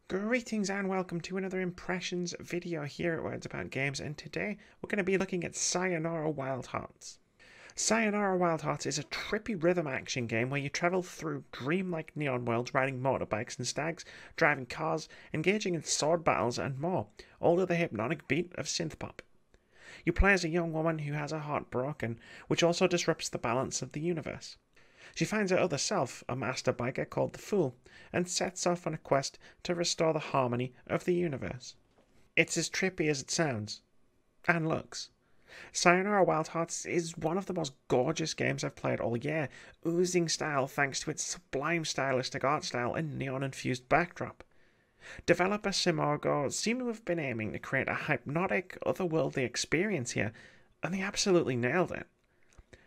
Greetings and welcome to another Impressions video here at Words About Games, and today we're going to be looking at Sayonara Wild Hearts. Sayonara Wild Hearts is a trippy rhythm action game where you travel through dreamlike neon worlds riding motorbikes and stags, driving cars, engaging in sword battles and more, all to the hypnotic beat of synthpop. You play as a young woman who has her heart broken, which also disrupts the balance of the universe. She finds her other self, a master biker called the Fool, and sets off on a quest to restore the harmony of the universe. It's as trippy as it sounds, and looks. Sayonara Wild Hearts is one of the most gorgeous games I've played all year, oozing style thanks to its sublime stylistic art style and neon-infused backdrop. Developer Simorgo seem to have been aiming to create a hypnotic, otherworldly experience here, and they absolutely nailed it.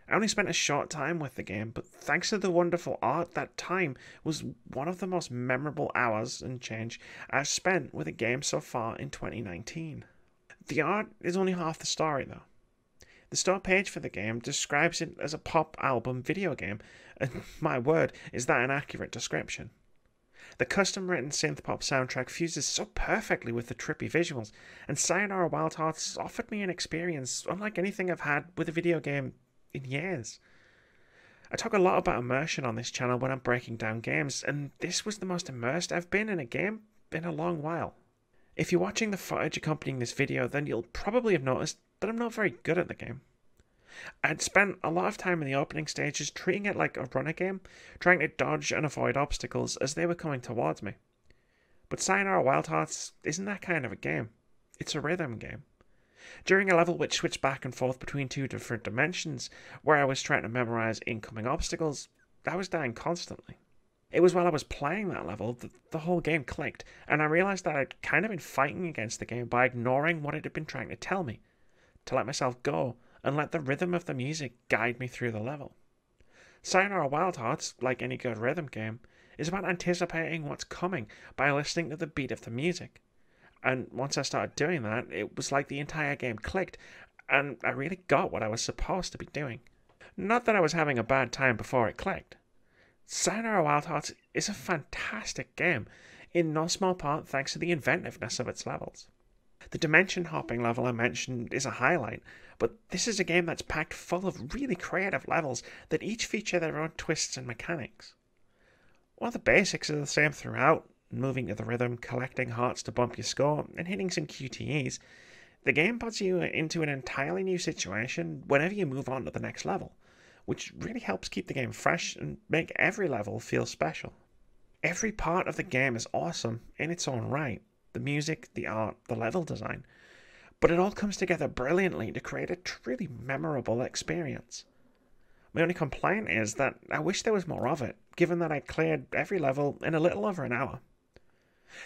I only spent a short time with the game, but thanks to the wonderful art, that time was one of the most memorable hours and change I've spent with a game so far in 2019. The art is only half the story though. The store page for the game describes it as a pop album video game, and my word, is that an accurate description. The custom-written synth-pop soundtrack fuses so perfectly with the trippy visuals, and Sayonara Wild Hearts offered me an experience unlike anything I've had with a video game in years. I talk a lot about immersion on this channel when I'm breaking down games, and this was the most immersed I've been in a game in a long while. If you're watching the footage accompanying this video, then you'll probably have noticed that I'm not very good at the game. I'd spent a lot of time in the opening stages treating it like a runner game, trying to dodge and avoid obstacles as they were coming towards me. But Sayonara Wild Hearts isn't that kind of a game. It's a rhythm game. During a level which switched back and forth between two different dimensions, where I was trying to memorize incoming obstacles, I was dying constantly. It was while I was playing that level that the whole game clicked, and I realized that I'd kind of been fighting against the game by ignoring what it had been trying to tell me, to let myself go and let the rhythm of the music guide me through the level. Sayonara Wild Hearts, like any good rhythm game, is about anticipating what's coming by listening to the beat of the music. And once I started doing that, it was like the entire game clicked, and I really got what I was supposed to be doing. Not that I was having a bad time before it clicked. Sayonara Wild Hearts is a fantastic game, in no small part thanks to the inventiveness of its levels. The dimension hopping level I mentioned is a highlight, but this is a game that's packed full of really creative levels that each feature their own twists and mechanics. While the basics are the same throughout, moving to the rhythm, collecting hearts to bump your score, and hitting some QTEs, the game puts you into an entirely new situation whenever you move on to the next level, which really helps keep the game fresh and make every level feel special. Every part of the game is awesome in its own right, the music, the art, the level design, but it all comes together brilliantly to create a truly memorable experience. My only complaint is that I wish there was more of it, given that I cleared every level in a little over an hour.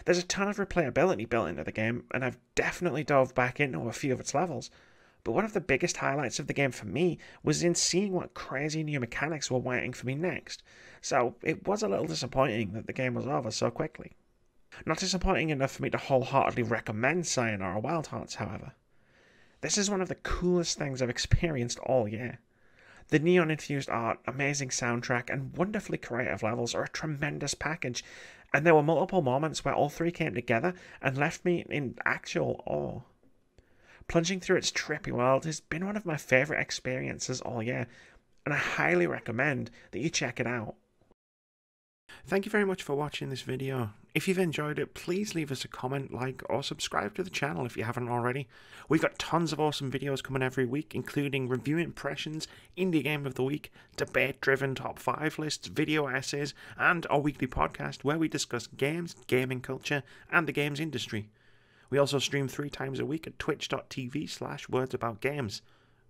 There's a ton of replayability built into the game, and I've definitely dove back into a few of its levels, but one of the biggest highlights of the game for me was in seeing what crazy new mechanics were waiting for me next, so it was a little disappointing that the game was over so quickly. Not disappointing enough for me to wholeheartedly recommend Sayonara Wild Hearts, however. This is one of the coolest things I've experienced all year. The neon-infused art, amazing soundtrack, and wonderfully creative levels are a tremendous package, and there were multiple moments where all three came together and left me in actual awe. Plunging through its trippy world has been one of my favourite experiences all year, and I highly recommend that you check it out. Thank you very much for watching this video. If you've enjoyed it, please leave us a comment, like, or subscribe to the channel if you haven't already. We've got tons of awesome videos coming every week, including review impressions, indie game of the week, debate-driven top 5 lists, video essays, and our weekly podcast where we discuss games, gaming culture, and the games industry. We also stream 3 times a week at twitch.tv/wordsaboutgames.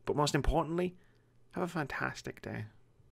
But most importantly, have a fantastic day.